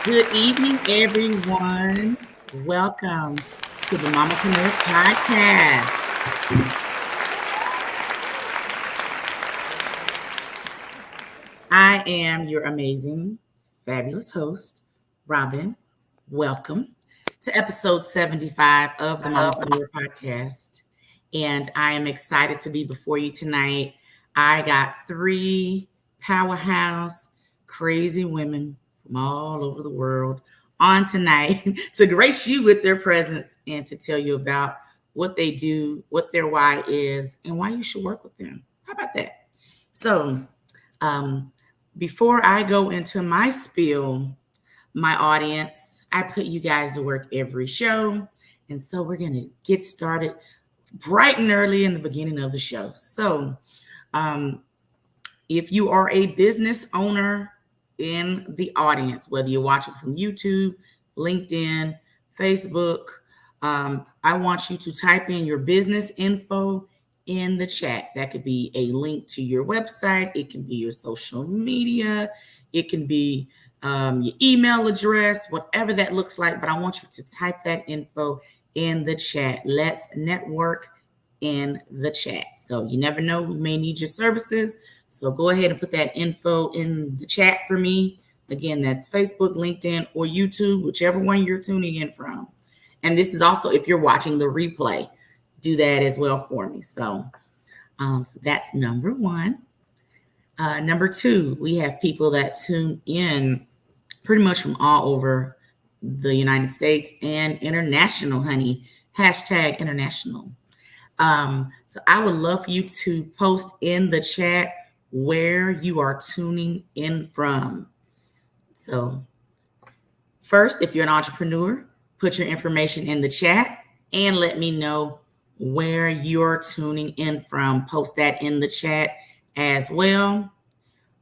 Good evening, everyone. Welcome to the Mamapreneur podcast. I am your amazing, fabulous host, Robin. Welcome to episode 75 of the Mamapreneur podcast. And I am excited to be before you tonight. I got three powerhouse, crazy women from all over the world on tonight to grace you with their presence and to tell you about what they do, what their why is, and why you should work with them. How about that? So, um, before I go into my spiel, my audience, I put you guys to work every show. And so we're going to get started bright and early in the beginning of the show. So, um, if you are a business owner in the audience, whether you're watching from YouTube, LinkedIn, Facebook, I want you to type in your business info in the chat. That could be a link to your website. It can be your social media. It can be your email address, whatever that looks like. But I want you to type that info in the chat. Let's network in the chat. So you never know, we may need your services. So go ahead and put that info in the chat for me. Again, that's Facebook, LinkedIn, or YouTube, whichever one you're tuning in from. And this is also if you're watching the replay, do that as well for me. So that's number one. Number two, we have people that tune in pretty much from all over the United States and international, honey. Hashtag international. So I would love for you to post in the chat where you are tuning in from. So first, if you're an entrepreneur, put your information in the chat and let me know where you're tuning in from. Post that in the chat as well.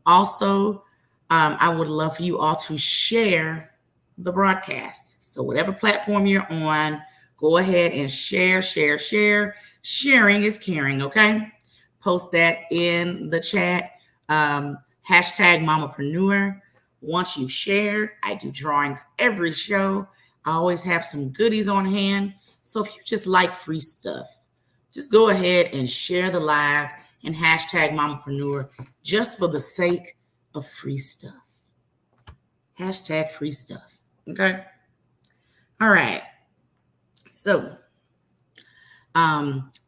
Also, I would love for you all to share the broadcast. So whatever platform you're on, go ahead and share. Sharing is caring, okay? Post that in the chat. Hashtag Mamapreneur. Once you've shared, I do drawings every show. I always have some goodies on hand. So if you just like free stuff, just go ahead and share the live and hashtag Mamapreneur just for the sake of free stuff. Hashtag free stuff. Okay? All right. So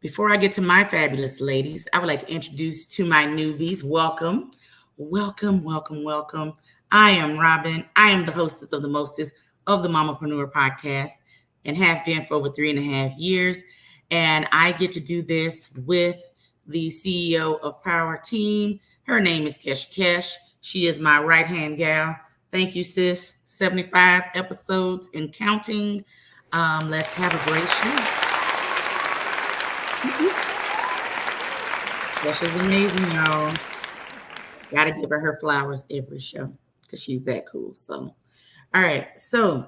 before I get to my fabulous ladies, I would like to introduce to my newbies. Welcome. I am Robin. I am the hostess of the mostest of the Mamapreneur podcast and have been for over 3.5 years. And I get to do this with the CEO of Power Team. Her name is Kesh. She is my right-hand gal. Thank you, sis. 75 episodes and counting. Let's have a great show. Kesh is amazing, y'all. Gotta give her flowers every show because she's that cool. So, all right. So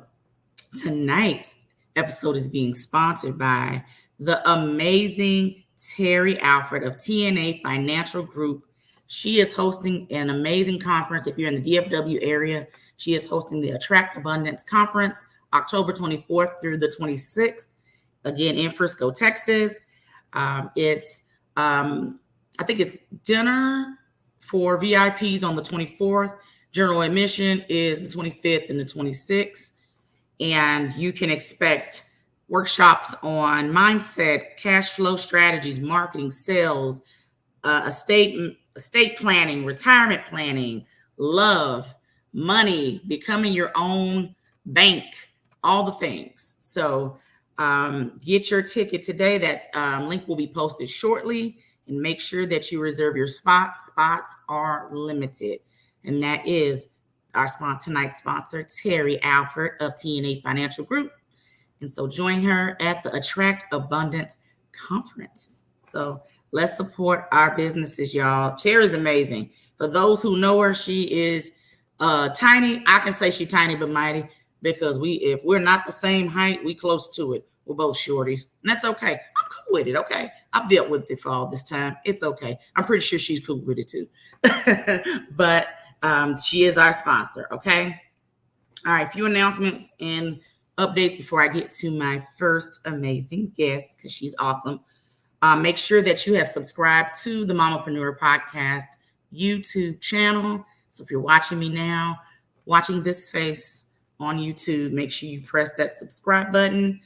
tonight's episode is being sponsored by the amazing Terry Alfred of TNA Financial Group. She is hosting an amazing conference. If you're in the DFW area, she is hosting the Attract Abundance Conference, October 24th through the 26th, again in Frisco, Texas. I think it's dinner for VIPs on the 24th. General admission is the 25th and the 26th. And you can expect workshops on mindset, cash flow strategies, marketing, sales, estate planning, retirement planning, love, money, becoming your own bank, all the things. So get your ticket today. That link will be posted shortly. And make sure that you reserve your spots. Spots are limited. And that is our tonight's sponsor, Terry Alfred of TNA Financial Group. And so join her at the Attract Abundance Conference. So let's support our businesses, y'all. Terry's amazing. For those who know her, she is tiny. I can say she's tiny but mighty because if we're not the same height, we close to it. We're both shorties. And that's okay. I'm cool with it, okay? I've dealt with it for all this time. It's okay. I'm pretty sure she's cool with it too. But she is our sponsor, okay? All right, a few announcements and updates before I get to my first amazing guest, because she's awesome. Make sure that you have subscribed to the Mamapreneur Podcast YouTube channel. So if you're watching me now, watching this face on YouTube, make sure you press that subscribe button.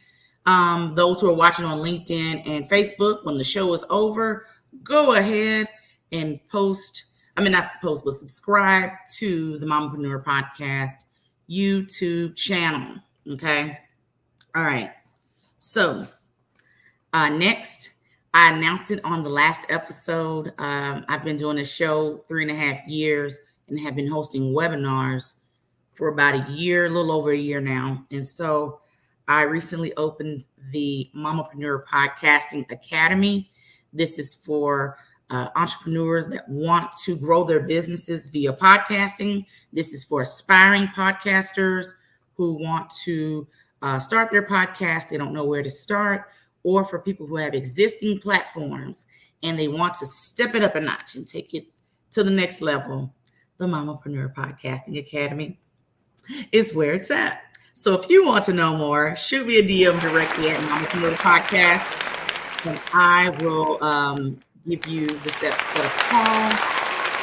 Those who are watching on LinkedIn and Facebook, when the show is over, go ahead and subscribe to the Mamapreneur Podcast YouTube channel. Okay. All right. So next, I announced it on the last episode. I've been doing this show 3.5 years and have been hosting webinars for about a year, a little over a year now. And so I recently opened the Mamapreneur Podcasting Academy. This is for entrepreneurs that want to grow their businesses via podcasting. This is for aspiring podcasters who want to start their podcast. They don't know where to start, or for people who have existing platforms and they want to step it up a notch and take it to the next level. The Mamapreneur Podcasting Academy is where it's at. So if you want to know more, shoot me a DM directly at Mamapreneur Podcast, and I will give you the steps to set up a call,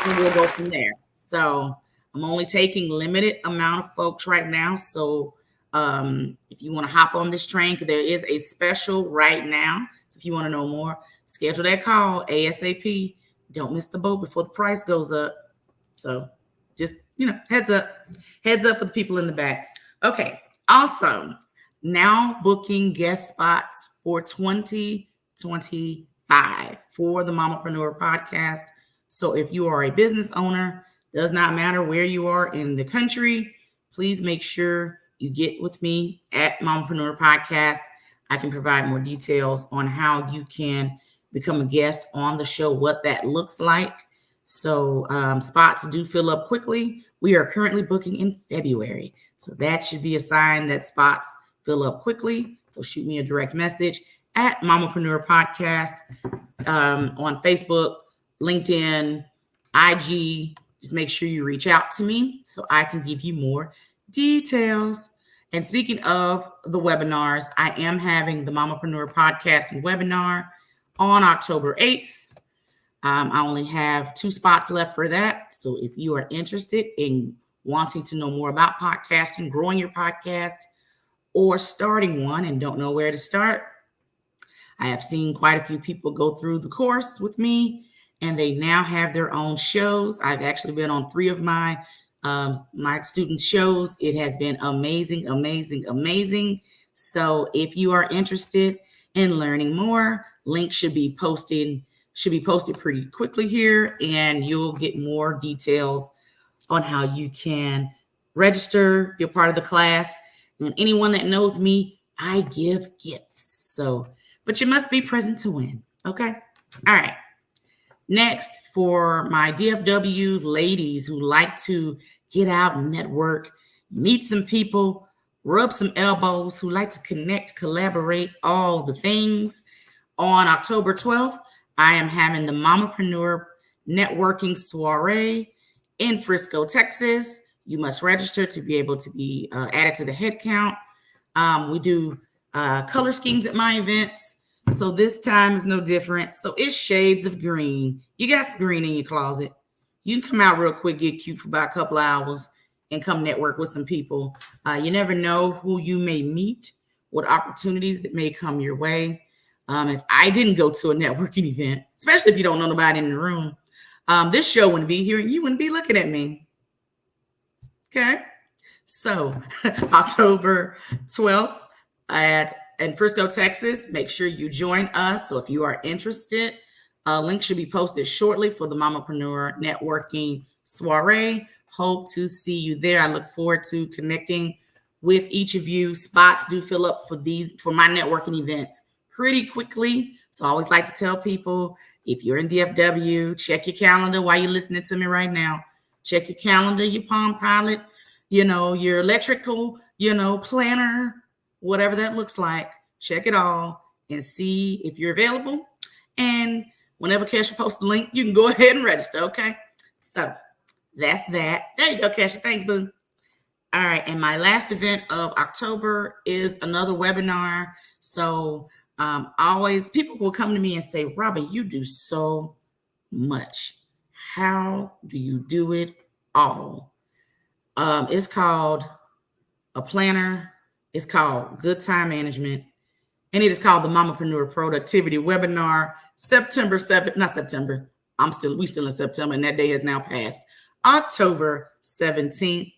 and we'll go from there. So I'm only taking limited amount of folks right now. So if you want to hop on this train, there is a special right now. So if you want to know more, schedule that call ASAP. Don't miss the boat before the price goes up. So just, heads up for the people in the back. Okay. Also, now booking guest spots for 2025 for the Mamapreneur Podcast. So if you are a business owner, does not matter where you are in the country, please make sure you get with me at Mamapreneur Podcast. I can provide more details on how you can become a guest on the show, what that looks like. So spots do fill up quickly. We are currently booking in February. So that should be a sign that spots fill up quickly. So shoot me a direct message at Mamapreneur Podcast on Facebook, LinkedIn, IG. Just make sure you reach out to me so I can give you more details. And speaking of the webinars, I am having the Mamapreneur Podcasting webinar on October 8th. I only have 2 spots left for that. So if you are interested in wanting to know more about podcasting, growing your podcast, or starting one and don't know where to start, I have seen quite a few people go through the course with me, and they now have their own shows. I've actually been on 3 of my students' shows. It has been amazing, amazing, amazing. So if you are interested in learning more, links should be posted pretty quickly here, and you'll get more details on how you can register, be a part of the class. And anyone that knows me, I give gifts. So, but you must be present to win. Okay. All right. Next, for my DFW ladies who like to get out and network, meet some people, rub some elbows, who like to connect, collaborate, all the things, on October 12th, I am having the Mamapreneur Networking Soiree in Frisco, Texas. You must register to be able to be added to the head count. We do color schemes at my events. So this time is no different. So it's shades of green. You got some green in your closet. You can come out real quick, get cute for about a couple hours, and come network with some people. You never know who you may meet, what opportunities that may come your way. If I didn't go to a networking event, especially if you don't know nobody in the room, this show wouldn't be here and you wouldn't be looking at me. Okay. So October 12th in Frisco, Texas, make sure you join us. So if you are interested, a link should be posted shortly for the Mamapreneur Networking Soiree. Hope to see you there. I look forward to connecting with each of you. Spots do fill up for my networking events pretty quickly. So I always like to tell people, if you're in DFW, check your calendar while you're listening to me right now. Check your calendar, your Palm Pilot, your electrical, planner, whatever that looks like. Check it all and see if you're available. And whenever Kesha posts the link, you can go ahead and register, okay? So that's that. There you go, Kesha. Thanks, boo. All right. And my last event of October is another webinar. So always people will come to me and say, Robin, you do so much. How do you do it all? It's called a planner. It's called good time management. And it is called the Mamapreneur Productivity Webinar, September 7th, not September. We still in September, and that day has now passed. October 17th,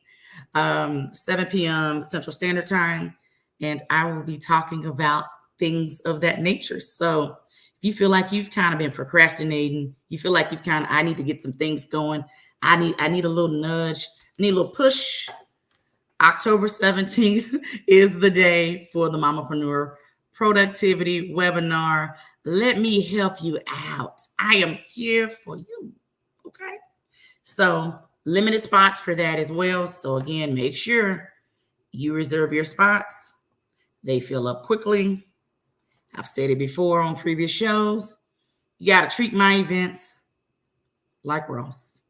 7 p.m. Central Standard Time. And I will be talking about things of that nature. So if you feel like you've kind of been procrastinating, you feel like I need to get some things going. I need a little nudge. I need a little push. October 17th is the day for the Mamapreneur Productivity Webinar. Let me help you out. I am here for you. Okay. So limited spots for that as well. So again, make sure you reserve your spots. They fill up quickly. I've said it before on previous shows. You got to treat my events like Ross.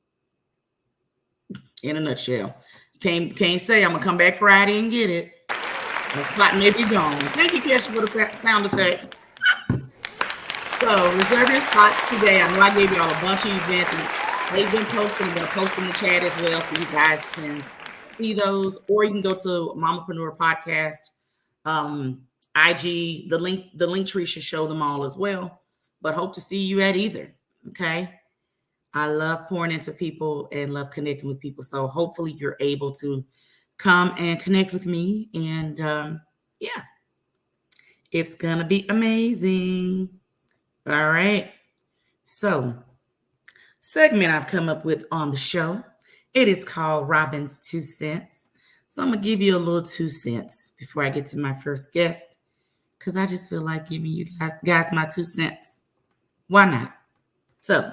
In a nutshell. You can't say I'm going to come back Friday and get it. The spot may be gone. Thank you, Kesha, for the sound effects. So reserve your spot today. I know I gave y'all a bunch of events. And they've been posted. I'm going to post in the chat as well so you guys can see those. Or you can go to Mamapreneur Podcast. IG, the link tree should show them all as well. But hope to see you at either. Okay. I love pouring into people and love connecting with people. So hopefully you're able to come and connect with me. And yeah, it's going to be amazing. All right. So segment I've come up with on the show, it is called Robin's 2 cents. So I'm going to give you a little 2 cents before I get to my first guest, because I just feel like giving you guys my 2 cents. Why not? So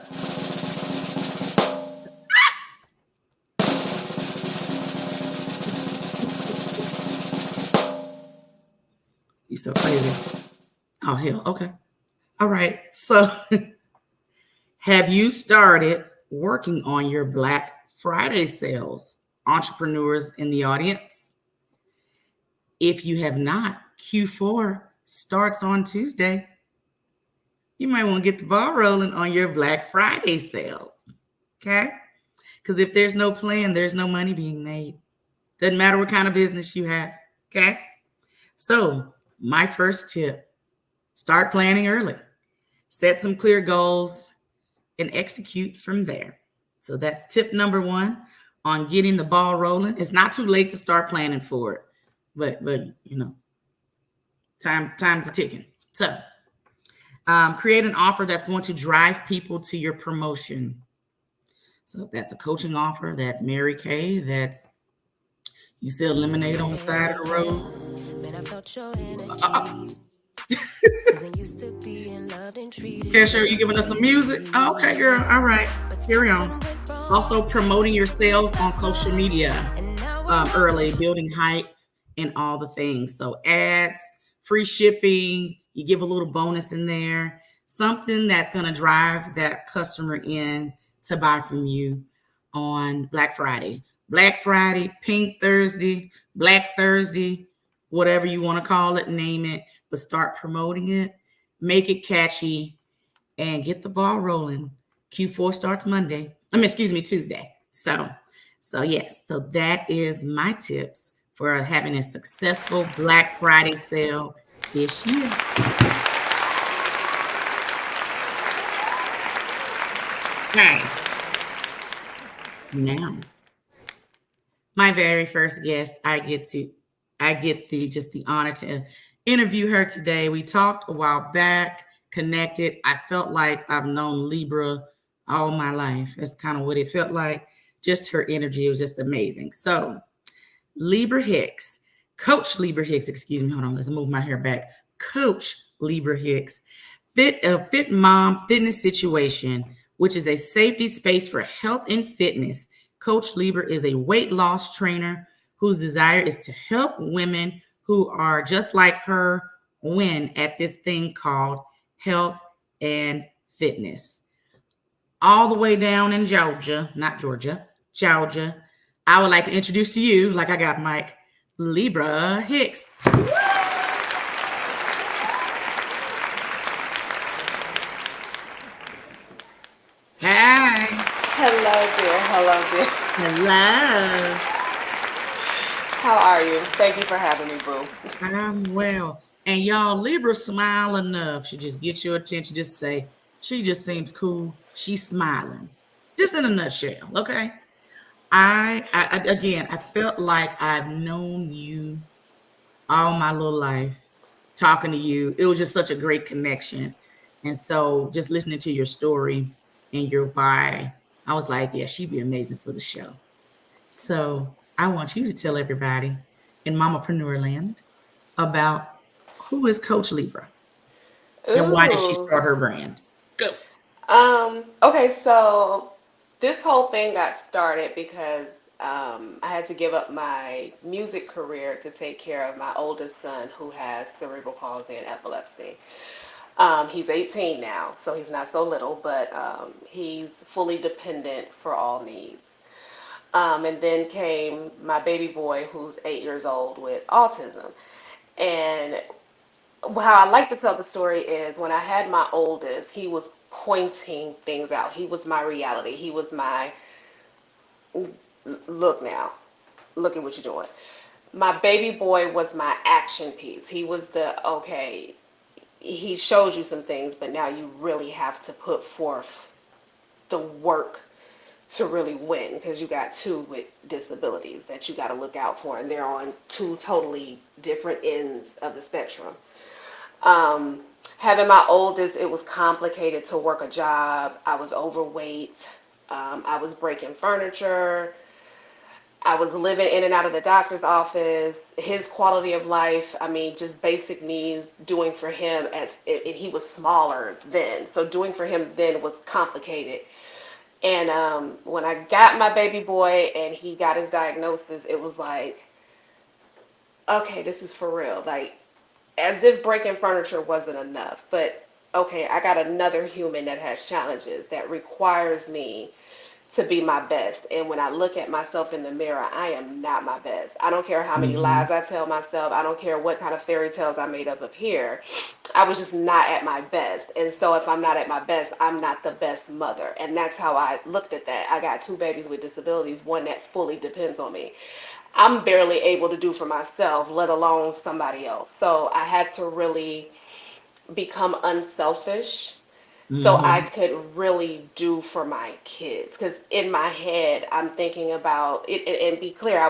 you so crazy. Oh, hell. Okay. All right. So have you started working on your Black Friday sales, entrepreneurs in the audience? If you have not, Q4 starts on Tuesday. You might want to get the ball rolling on your Black Friday sales. Okay? Because if there's no plan, there's no money being made. Doesn't matter what kind of business you have. Okay? So my first tip, start planning early. Set some clear goals and execute from there. So that's tip number 1 on getting the ball rolling. It's not too late to start planning for it, but you know, time's a ticking. So create an offer that's going to drive people to your promotion. So if that's a coaching offer, that's Mary Kay, that's you sell lemonade on the side of the road. Kesha, you giving us some music? Oh, okay, girl. All right. Carry on. Also promoting your sales on social media early, building hype and all the things. So ads, free shipping, you give a little bonus in there, something that's going to drive that customer in to buy from you on Black Friday. Black Friday, Pink Thursday, Black Thursday, whatever you want to call it, name it, but start promoting it, make it catchy, and get the ball rolling. Q4 starts Tuesday. So yes, so that is my tips for having a successful Black Friday sale this year. Okay. Now, my very first guest, I get the honor to interview her today. We talked a while back, connected. I felt like I've known Libra all my life. That's kind of what it felt like. Just her energy was just amazing. So Libra Hicks, Coach Libra Hicks, excuse me. Hold on, let's move my hair back. Coach Libra Hicks, Fit Mom Fitness Situation, which is a safety space for health and fitness. Coach Libra is a weight loss trainer whose desire is to help women who are just like her win at this thing called health and fitness. All the way down in Georgia, not Georgia, Georgia, I would like to introduce to you, like I got Mike, Libra Hicks. Hi. Hello, dear. Hello, dear. Hello. How are you? Thank you for having me, boo. I'm well. And y'all, Libra smile enough. She just gets your attention. Just say, she just seems cool. She's smiling. Just in a nutshell, okay? Again, I felt like I've known you all my little life, talking to you. It was just such a great connection. And so just listening to your story and your why, I was like, yeah, she'd be amazing for the show. So I want you to tell everybody in Mamapreneur land about who is Coach Libra and why did she Ooh. start her brand? Go. Okay, so this whole thing got started because I had to give up my music career to take care of my oldest son who has cerebral palsy and epilepsy. He's 18 now, so he's not so little, but he's fully dependent for all needs. And then came my baby boy who's 8 years old with autism. And how I like to tell the story is when I had my oldest, he was pointing things out. He was my reality. He was my look now, look at what you're doing. My baby boy was my action piece. He was the okay, he shows you some things, but now you really have to put forth the work to really win because you got two with disabilities that you got to look out for, and they're on two totally different ends of the spectrum. Um, Having my oldest, it was complicated to work a job. I was overweight. I was breaking furniture. I was living in and out of the doctor's office. His quality of life, I mean, just basic needs, doing for him he was smaller then. So doing for him then was complicated. And when I got my baby boy and he got his diagnosis, it was like, okay, this is for real. Like, as if breaking furniture wasn't enough. But okay, I got another human that has challenges that requires me to be my best. And when I look at myself in the mirror, I am not my best. I don't care how many Mm-hmm. lies I tell myself. I don't care what kind of fairy tales I made up here. I was just not at my best. And so if I'm not at my best, I'm not the best mother. And that's how I looked at that. I got two babies with disabilities, one that fully depends on me. I'm barely able to do for myself, let alone somebody else. So I had to really become unselfish so I Mm-hmm. could really do for my kids. Because in my head, I'm thinking about it, and be clear, I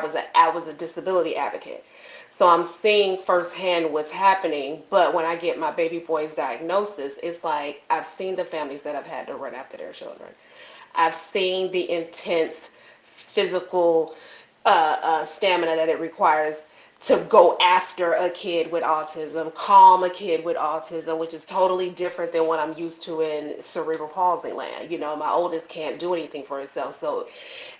was a disability advocate, so I'm seeing firsthand what's happening. But when I get my baby boy's diagnosis, it's like I've seen the families that have had to run after their children. I've seen the intense physical stamina that it requires to go after a kid with autism, calm a kid with autism, which is totally different than what I'm used to in cerebral palsy land. You know, my oldest can't do anything for himself, so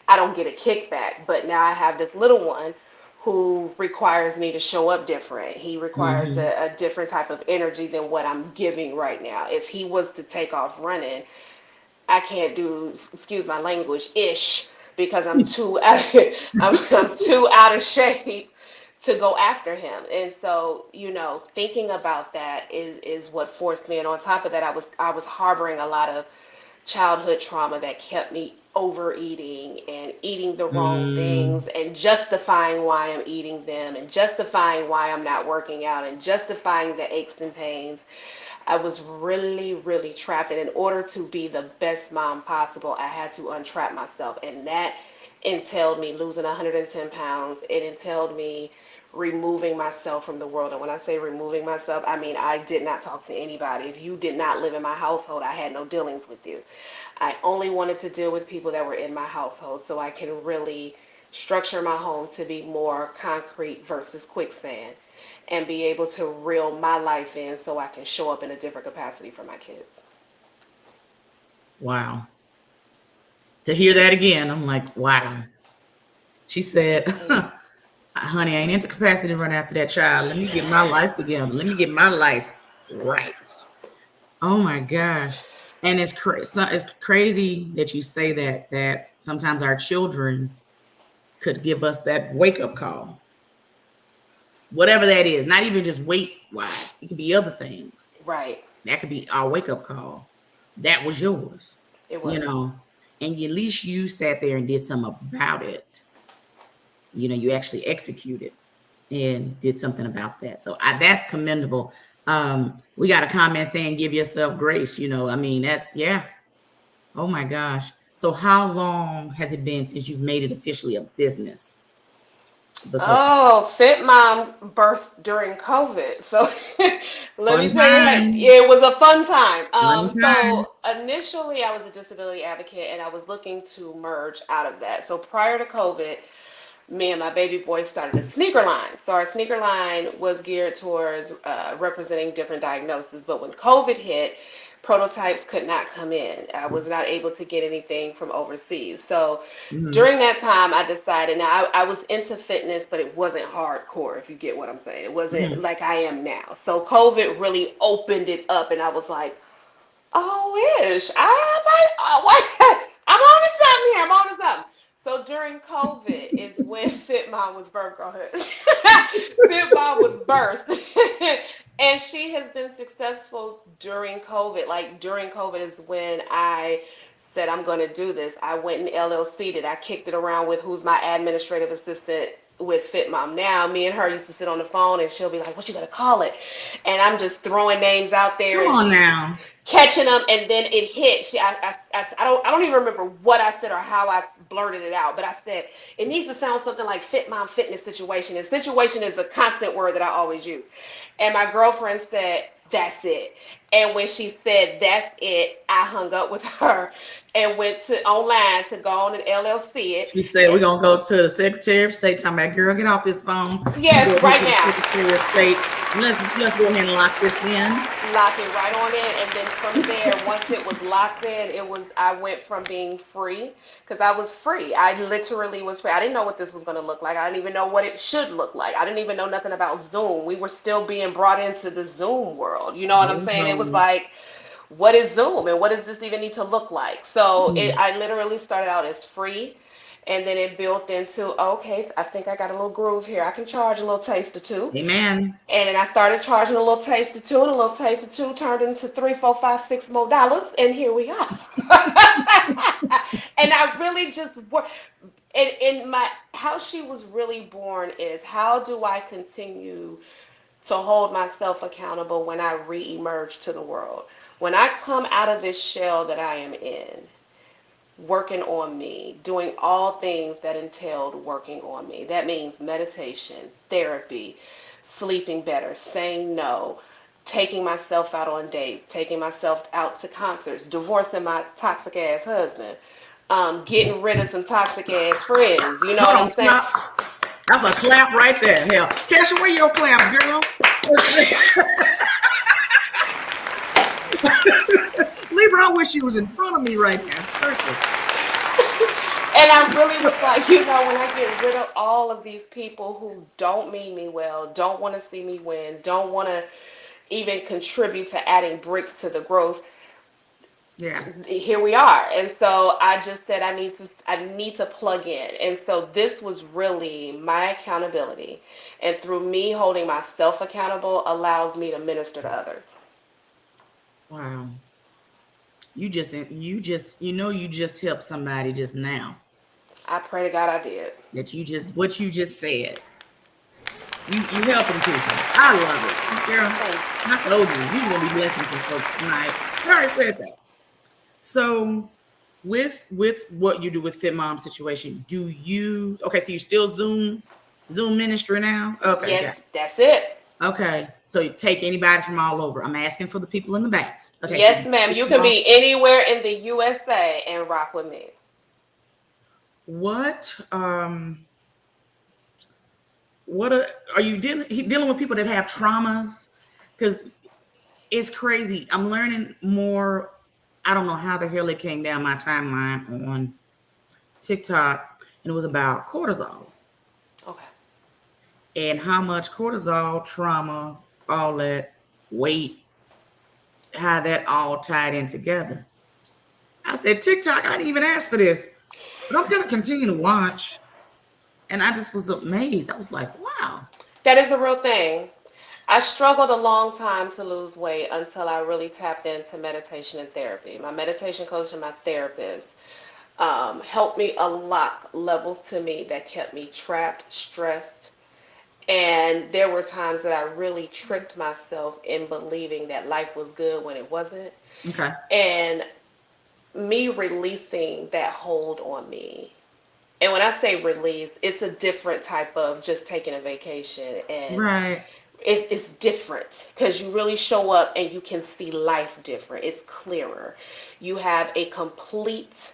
I don't get a kickback. But now I have this little one who requires me to show up different. He requires Mm-hmm. a different type of energy than what I'm giving right now. If he was to take off running, I can't do, excuse my language, ish, because I'm too out of shape to go after him. And so, thinking about that is what forced me. And on top of that, I was harboring a lot of childhood trauma that kept me overeating and eating the wrong Mm. things and justifying why I'm eating them and justifying why I'm not working out and justifying the aches and pains. I was really, really trapped. And in order to be the best mom possible, I had to untrap myself. And that entailed me losing 110 pounds. It entailed me removing myself from the world. And when I say removing myself, I mean I did not talk to anybody. If you did not live in my household, I had no dealings with you. I only wanted to deal with people that were in my household so I can really structure my home to be more concrete versus quicksand and be able to reel my life in so I can show up in a different capacity for my kids. Wow. To hear that again, I'm like, wow. She said, Yeah. honey, I ain't in the capacity to run after that child. Let me get my life together. Let me get my life right. Oh my gosh. And it's crazy that you say that sometimes our children could give us that wake up call, whatever that is, not even just weight wise, it could be other things. Right. That could be our wake up call. That was yours, It you was. know, and at least you sat there and did something about it. You actually executed and did something about that. So that's commendable. We got a comment saying, give yourself grace. I mean, that's, yeah. Oh my gosh. So how long has it been since you've made it officially a business? The coaching. Oh, Fit Mom birthed during COVID. So let Fun me tell you, time. it was a fun time. Fun So times. initially, I was a disability advocate and I was looking to merge out of that. So prior to COVID, me and my baby boy started a sneaker line. So our sneaker line was geared towards representing different diagnoses. But when COVID hit, prototypes could not come in. I was not able to get anything from overseas. So Mhm. during that time, I decided, now I was into fitness, but it wasn't hardcore, if you get what I'm saying. It wasn't Mhm. like I am now. So COVID really opened it up, and I was like, oh, I might, I'm on to something here. I'm on to something. So during COVID is when Fit Mom was birthed. Go ahead. Fit Mom was birthed. And she has been successful during COVID. Like during COVID is when I said I'm going to do this. I went and LLC'd it. I kicked it around with who's my administrative assistant with Fit Mom now. Me and her used to sit on the phone and she'll be like, what you gonna call it? And I'm just throwing names out there Come and on she's now. catching them, and then it hit. I don't even remember what I said or how I blurted it out, but I said it needs to sound something like Fit Mom Fitness Situation, and situation is a constant word that I always use. And my girlfriend said, that's it. And when she said that's it, I hung up with her and went to online to go on an LLC it. She said, we're And going to go to the Secretary of State. Talking about, girl, get off this phone. You yes, go ahead right to the now. Secretary of State. Let's go ahead and lock this in. Lock it right on in, and then from there, once it was locked in, I went from being free, because I was free. I literally was free. I didn't know what this was going to look like. I didn't even know what it should look like. I didn't even know nothing about Zoom. We were still being brought into the Zoom world. You know what I'm Oh, saying? It was no. like, what is Zoom and what does this even need to look like? So Hmm. I literally started out as free, and then it built into, okay, I think I got a little groove here. I can charge a little taste or two. Amen. And then I started charging a little taste of two, and a little taste of two turned into three, four, five, $6 more, and here we are. And I really just work. And my how she was really born is, how do I continue to hold myself accountable when I re-emerge to the world? When I come out of this shell that I am in, working on me, doing all things that entailed working on me. That means meditation, therapy, sleeping better, saying no, taking myself out on dates, taking myself out to concerts, divorcing my toxic ass husband, getting rid of some toxic ass friends. You know what Hold I'm on, saying? stop. That's a clap right there. Hell, Kesha, where your clap, girl? Libra, I wish she was in front of me right now. Seriously. And I really was like, when I get rid of all of these people who don't mean me well, don't want to see me win, don't want to even contribute to adding bricks to the growth, Yeah. here we are. And so I just said I need to plug in. And so this was really my accountability. And through me holding myself accountable allows me to minister to others. Wow. You just helped somebody just now. I pray to God I did. What you just said. You helping people. I love it. Girl, Thanks. I told you, you're gonna be blessing some folks tonight. I already said that. So with what you do with Fit Mom situation, do you okay, so you still Zoom ministry now? Okay, got Yes, that's it. it. Okay. So you take anybody from all over. I'm asking for the people in the back. Okay, so Yes, ma'am. You you can all, be anywhere in the USA and rock with me. what what are you dealing with people that have traumas? Because it's crazy. I'm learning more. I don't know how the hell it came down my timeline on TikTok, and it was about cortisol Okay. and how much cortisol, trauma, all that weight, how that all tied in together. I said, TikTok, I didn't even ask for this, but I'm going to continue to watch. And I just was amazed. I was like, wow. That is a real thing. I struggled a long time to lose weight until I really tapped into meditation and therapy. My meditation coach and my therapist helped me unlock levels to me that kept me trapped, stressed, and there were times that I really tricked myself in believing that life was good when it wasn't. Okay. And me releasing that hold on me. And when I say release, it's a different type of just taking a vacation, and Right. it's different because you really show up and you can see life different. It's clearer. You have a complete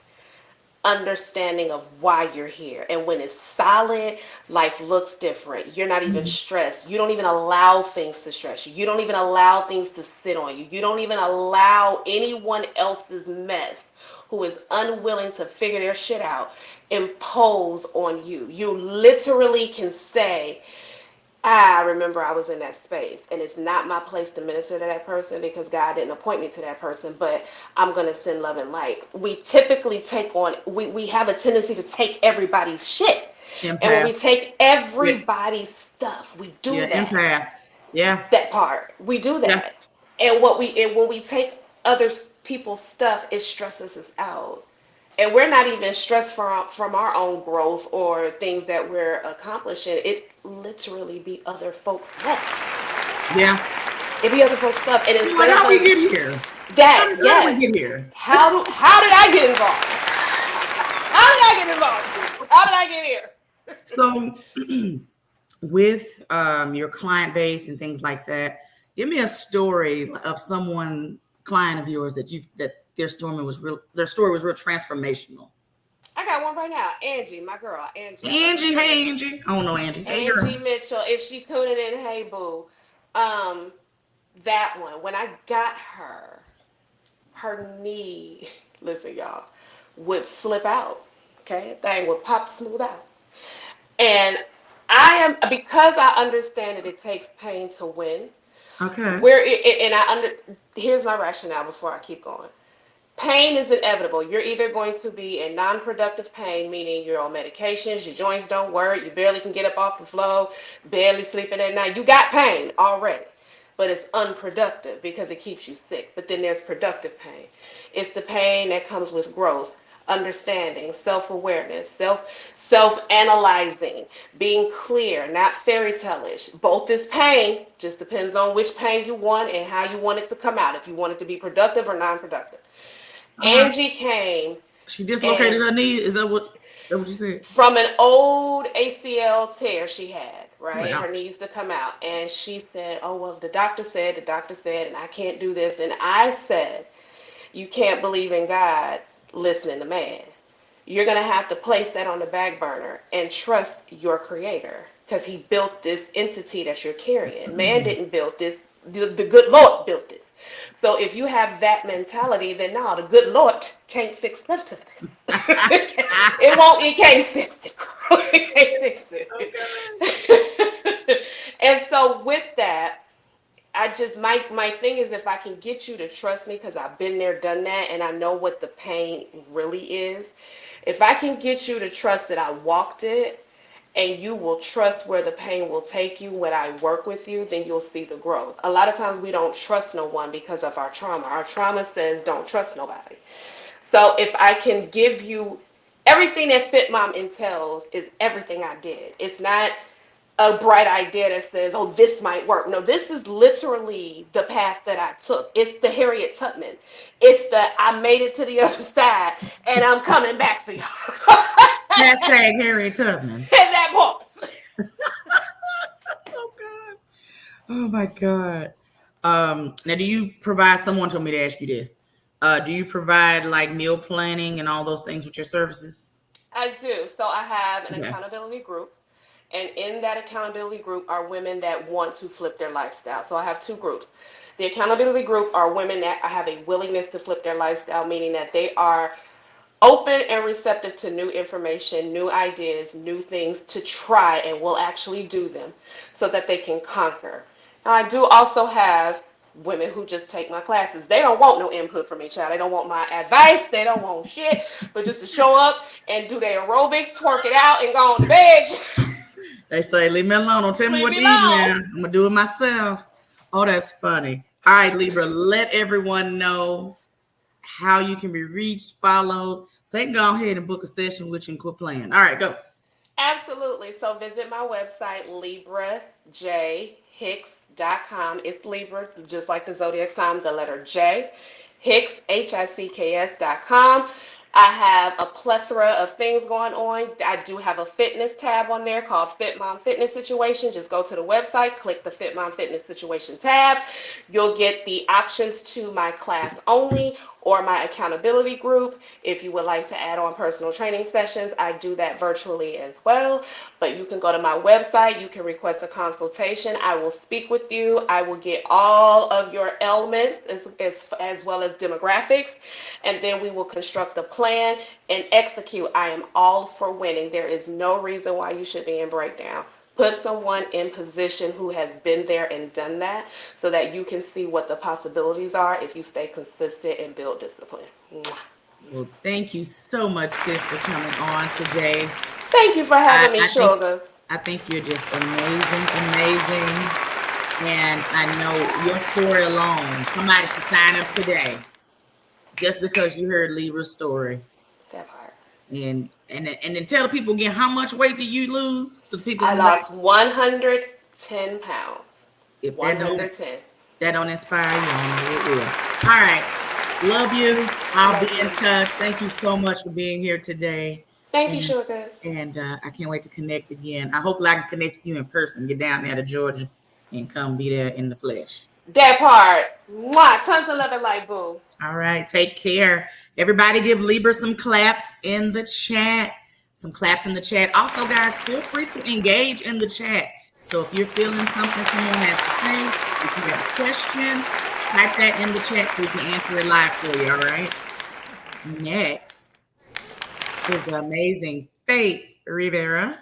understanding of why you're here. And when it's solid, life looks different. You're not even Mhm. stressed. You don't even allow things to stress you. You don't even allow things to sit on you. You don't even allow anyone else's mess who is unwilling to figure their shit out impose on you. You literally can say, I remember I was in that space, and it's not my place to minister to that person because God didn't appoint me to that person, but I'm going to send love and light. We typically we have a tendency to take everybody's shit. And when Empath. we take Yeah. everybody's stuff, we do Yeah. that. Empath. Yeah. That part. We do Yeah. that. And when we take other people's stuff, it stresses us out. And we're not even stressed from our own growth or things that we're accomplishing. It literally be other folks' mess. Yeah. It be other folks' stuff. And You're instead like, of how we us, get here? How did we yes, get here? how did I get involved? How did I get involved? How did I get here? So, with your client base and things like that, give me a story of someone client of yours that their story was real transformational. I got one right now. Angie, my girl, Angie. I love her Angie, to hey death. Angie. I don't know Angie. Hey Angie girl. Mitchell, if she tuning in, hey boo. Um, that one. When I got her, her knee, listen, y'all, would slip out. Okay, thing would pop smooth out. And I am because I understand that it takes pain to win. Okay. Where and I under here's my rationale before I keep going. Pain is inevitable. You're either going to be in non-productive pain, meaning you're on medications, your joints don't work, you barely can get up off the floor, barely sleeping at night. You got pain already, but it's unproductive because it keeps you sick. But then there's productive pain. It's the pain that comes with growth, understanding, self-awareness, self-analyzing, being clear, not fairy tale-ish. Both is pain, just depends on which pain you want and how you want it to come out. If you want it to be productive or non-productive. Uh-huh. Angie came She and dislocated her knee. Is that what you said? from an old ACL tear she had, Oh, right? Her ouch. needs to come out. And she said, oh, well, the doctor said, and I can't do this. And I said, you can't believe in God listening to man. You're going to have to place that on the back burner and trust your creator because he built this entity that you're carrying. Man didn't build this, the good Lord built this. So if you have that mentality, then no, the good Lord can't fix none of this. It won't, it can't fix it. It can't fix Okay. it. And so with that, I just my thing is if I can get you to trust me because I've been there, done that, and I know what the pain really is. If I can get you to trust that I walked it, and you will trust where the pain will take you when I work with you, then you'll see the growth. A lot of times we don't trust no one because of our trauma. Our trauma says don't trust nobody. So if I can give you everything that Fit Mom entails is everything I did. It's not a bright idea that says, oh, this might work. No, this is literally the path that I took. It's the Harriet Tubman. It's the I made it to the other side and I'm coming back for you. Hashtag Harriet Tubman. At that point. Oh God. Oh my God. Now, do you provide? Someone told me to ask you this. Do you provide like meal planning and all those things with your services? I do. So I have an Okay. accountability group. And in that accountability group are women that want to flip their lifestyle. So I have two groups. The accountability group are women that have a willingness to flip their lifestyle, meaning that they are open and receptive to new information, new ideas, new things to try and will actually do them so that they can conquer. Now, I do also have Women who just take my classes, they don't want no input from each other. They don't want my advice. They don't want shit, but just to show up and do their aerobics, twerk it out, and go on to bed. They say, leave me alone. Don't tell me Leave what me to eat alone. now. I'm going to do it myself. Oh, that's funny. All right, Libra, let everyone know how you can be reached, followed, so they can go ahead and book a session with you and quit playing. All right, go. Absolutely. So visit my website, librajhicks.com. It's Libra, just like the zodiac sign, the letter J. Hicks, HICKS.com. I have a plethora of things going on. I do have a fitness tab on there called Fit Mom Fitness Situation. Just go to the website, click the Fit Mom Fitness Situation tab. You'll get the options to my class only or my accountability group. If you would like to add on personal training sessions, I do that virtually as well. But you can go to my website, you can request a consultation. I will speak with you. I will get all of your elements as well as demographics, and then we will construct a plan and execute. I am all for winning. There is no reason why you should be in breakdown. Put someone in position who has been there and done that so that you can see what the possibilities are if you stay consistent and build discipline. Well, thank you so much, sis, for coming on today. Thank you for I, having me, I think Sugar. I think you're just amazing, amazing. And I know your story alone, somebody should sign up today just because you heard Libra's story. That part. And then tell the people again, how much weight did you lose to people I in the back? lost 110 pounds. If that 110. don't inspire you, I don't know what will. All right. Love you. I'll be Love in you. touch. Thank you so much for being here today. Thank you, And Sugars. I can't wait to connect again. I hopefully I can connect with you in person. Get down there to Georgia and come be there in the flesh. That part. Mwah. Tons of love and light, boo. All right. Take care. Everybody give Libra some claps in the chat. Some claps in the chat. Also, guys, feel free to engage in the chat. So if you're feeling something someone has to say, if you have a question, type that in the chat so we can answer it live for you. All right. Next is the amazing Faith Rivera.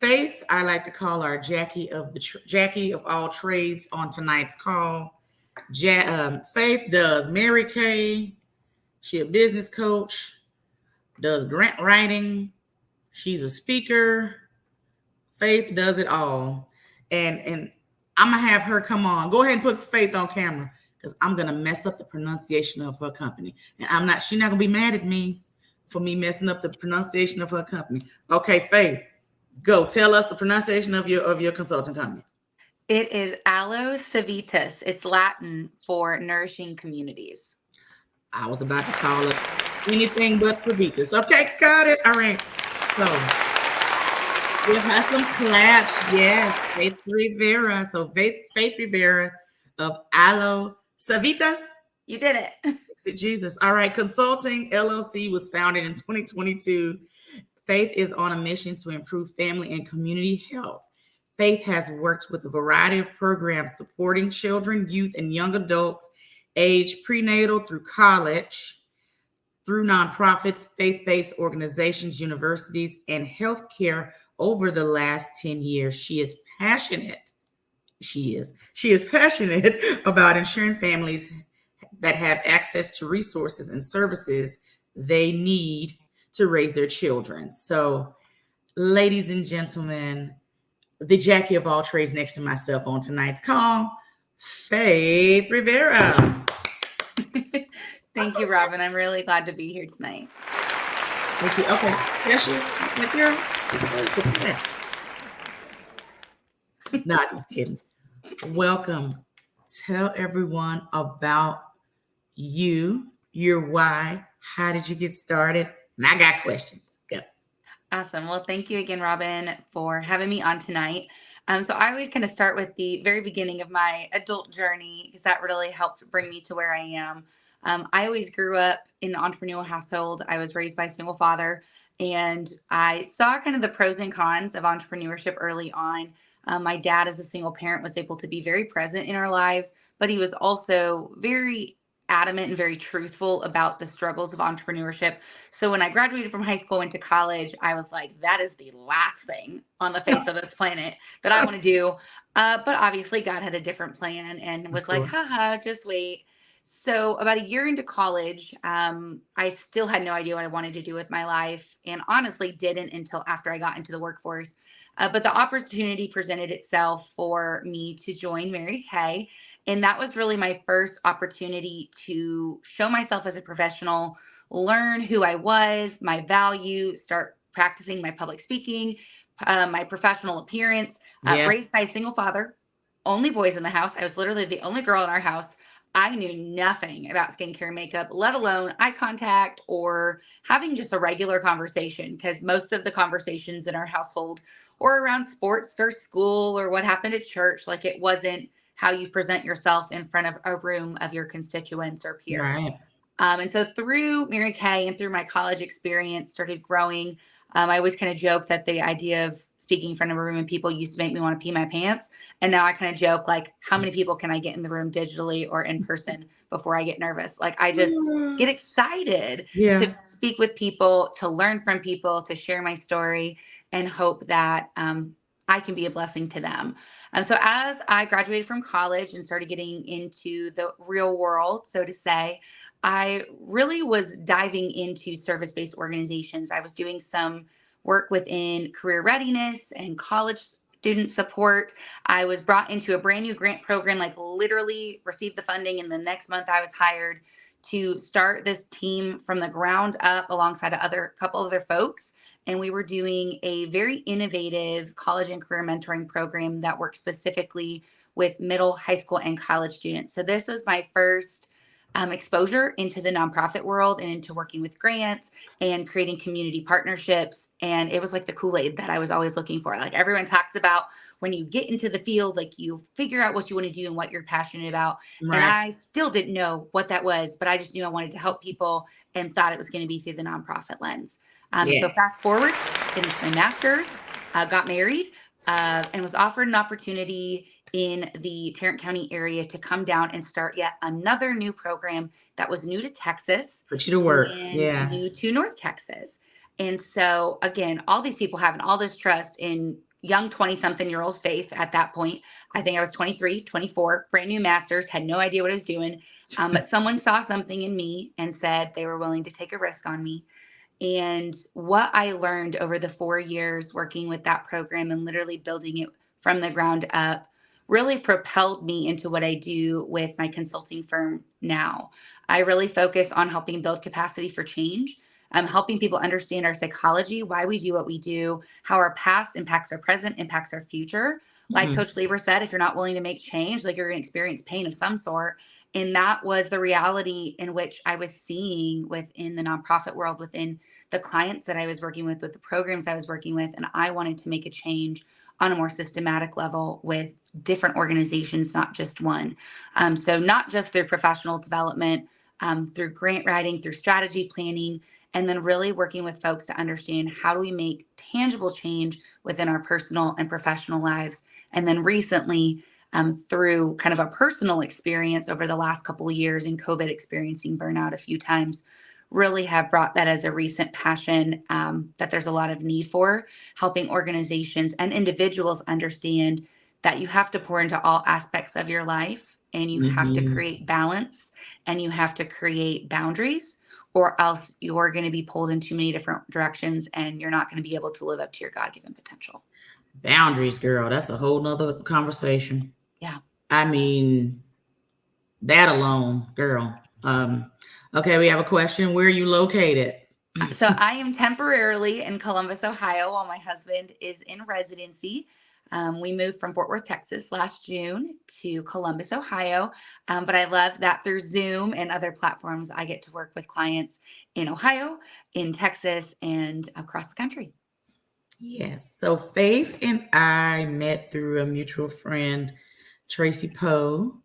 Faith, I like to call our Jackie of Jackie of all trades on tonight's call. Faith does Mary Kay. She a business coach, does grant writing. She's a speaker. Faith does it all. And I'm gonna have her come on. Go ahead and put Faith on camera because I'm gonna mess up the pronunciation of her company. And she's not gonna be mad at me for me messing up the pronunciation of her company. Okay, Faith, go tell us the pronunciation of your consulting company. It is Aloe Civitas. It's Latin for nourishing communities. I was about to call it anything but Civitas. Okay, got it. All right. So give her some claps. Yes, Faith Rivera. So Faith Rivera of Aloe Civitas. You did it. Jesus. All right. Consulting LLC was founded in 2022. Faith is on a mission to improve family and community health. Faith has worked with a variety of programs supporting children, youth, and young adults aged prenatal through college, through nonprofits, faith-based organizations, universities, and healthcare over the last 10 years. She is passionate. She is passionate about ensuring families that have access to resources and services they need to raise their children. So, ladies and gentlemen, the Jackie of all trades next to myself on tonight's call, Faith Rivera. Thank you, Robin. I'm really glad to be here tonight. Thank you. Okay. Yes, you. Not just kidding. Welcome. Tell everyone about you, your why. How did you get started? And I got questions. Go. Awesome. Well, thank you again, Robin, for having me on tonight. So I always kind of start with the very beginning of my adult journey because that really helped bring me to where I am. I always grew up in an entrepreneurial household. I was raised by a single father, and I saw kind of the pros and cons of entrepreneurship early on. My dad, as a single parent, was able to be very present in our lives, but he was also very adamant and very truthful about the struggles of entrepreneurship. So when I graduated from high school, went to college, I was like, that is the last thing on the face of this planet that I want to do. But obviously, God had a different plan and Of was like, course. haha, just wait. So about a year into college, I still had no idea what I wanted to do with my life, and honestly didn't until after I got into the workforce. But the opportunity presented itself for me to join Mary Kay. And that was really my first opportunity to show myself as a professional, learn who I was, my value, start practicing my public speaking, my professional appearance. Yeah. Raised by a single father, only boys in the house. I was literally the only girl in our house. I knew nothing about skincare and makeup, let alone eye contact or having just a regular conversation, because most of the conversations in our household or around sports or school or what happened at church, like it wasn't how you present yourself in front of a room of your constituents or peers. Right. And so through Mary Kay and through my college experience, started growing. I always kind of joke that the idea of speaking in front of a room of people used to make me want to pee my pants. And now I kind of joke, like, how many people can I get in the room digitally or in person before I get nervous? Like, I just get excited to Yeah. speak with people, to learn from people, to share my story, and hope that I can be a blessing to them. So as I graduated from college and started getting into the real world, so to say, I really was diving into service-based organizations. I was doing some work within career readiness and college student support. I was brought into a brand new grant program, like literally received the funding, and the next month I was hired to start this team from the ground up alongside a couple other folks. And we were doing a very innovative college and career mentoring program that worked specifically with middle, high school, and college students. So this was my first exposure into the nonprofit world and into working with grants and creating community partnerships. And it was like the Kool-Aid that I was always looking for. Like everyone talks about when you get into the field, like you figure out what you want to do and what you're passionate about. And Right. I still didn't know what that was, but I just knew I wanted to help people and thought it was going to be through the nonprofit lens. So Yeah. fast forward, finished my master's, got married, and was offered an opportunity in the Tarrant County area to come down and start yet another new program that was new to Texas Put you to work. and Yeah. new to North Texas. And so, again, all these people having all this trust in young 20 something year old faith at that point. I think I was 23, 24, brand new master's, had no idea what I was doing. But someone saw something in me and said they were willing to take a risk on me. And what I learned over the 4 years working with that program and literally building it from the ground up really propelled me into what I do with my consulting firm now. I really focus on helping build capacity for change, helping people understand our psychology, why we do what we do, how our past impacts our present, impacts our future. Like Mhm. Coach Lieber said, if you're not willing to make change, like you're going to experience pain of some sort. And that was the reality in which I was seeing within the nonprofit world, within the clients that I was working with the programs I was working with. And I wanted to make a change on a more systematic level with different organizations, not just one. So, not just through professional development, through grant writing, through strategy planning, and then really working with folks to understand how do we make tangible change within our personal and professional lives. And then recently, through kind of a personal experience over the last couple of years in COVID, experiencing burnout a few times, really have brought that as a recent passion that there's a lot of need for helping organizations and individuals understand that you have to pour into all aspects of your life and you have to Mhm. create balance and you have to create boundaries, or else you're going to be pulled in too many different directions and you're not going to be able to live up to your God-given potential. Boundaries, girl. That's a whole nother conversation. Yeah. I mean, that alone, girl. Okay, we have a question. Where are you located? So I am temporarily in Columbus, Ohio, while my husband is in residency. We moved from Fort Worth, Texas last June to Columbus, Ohio. But I love that through Zoom and other platforms, I get to work with clients in Ohio, in Texas, and across the country. Yes. So Faith and I met through a mutual friend, Tracy Poe.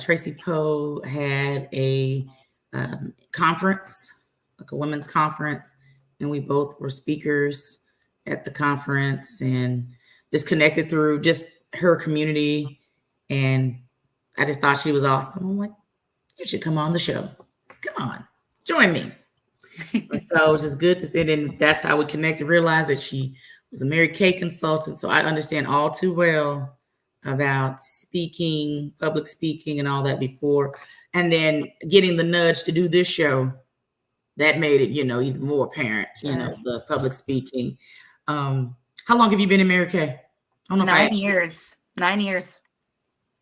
Tracy Poe had a conference, like a women's conference, and we both were speakers at the conference and just connected through just her community. And I just thought she was awesome. I'm like, you should come on the show. Come on, join me. And so it's just good to see. And then that's how we connected, realized that she was a Mary Kay consultant. So I understand all too well about speaking, public speaking, and all that before. And then getting the nudge to do this show, that made it, even more apparent, Sure. the public speaking. Um, how long have you been in Mary Kay? I don't know if I 9 years. 9 years.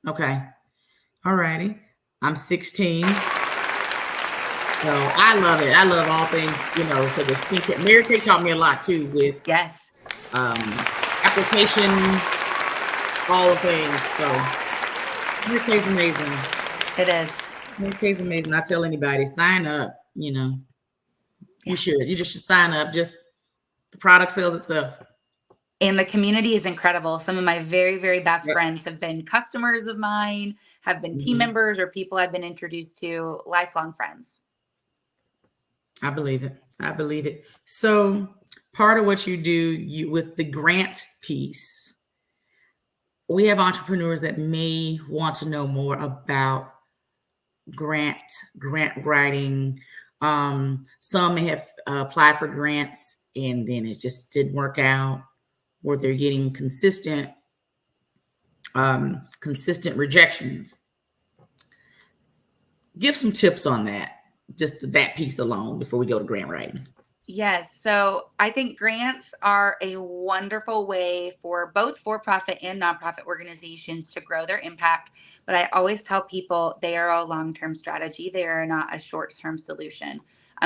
Okay. All righty. I'm 16. So I love it. I love all things, so the skincare. Mary Kay taught me a lot too with Yes. um, application, all the things. So Mary Kay's amazing. It is. Mary Kay's amazing. I tell anybody, sign up, Yeah. You should. You just should sign up. Just the product sells itself. And the community is incredible. Some of my very, very best Yep. friends have been customers of mine, have been team members, or people I've been introduced to, lifelong friends. I believe it. I believe it. So part of what you do with the grant piece, we have entrepreneurs that may want to know more about grant writing. Some may have applied for grants and then it just didn't work out, or they're getting consistent rejections. Give some tips on that, just that piece alone before we go to grant writing. Yes. So I think grants are a wonderful way for both for-profit and nonprofit organizations to grow their impact. But I always tell people they are a long-term strategy. They are not a short-term solution.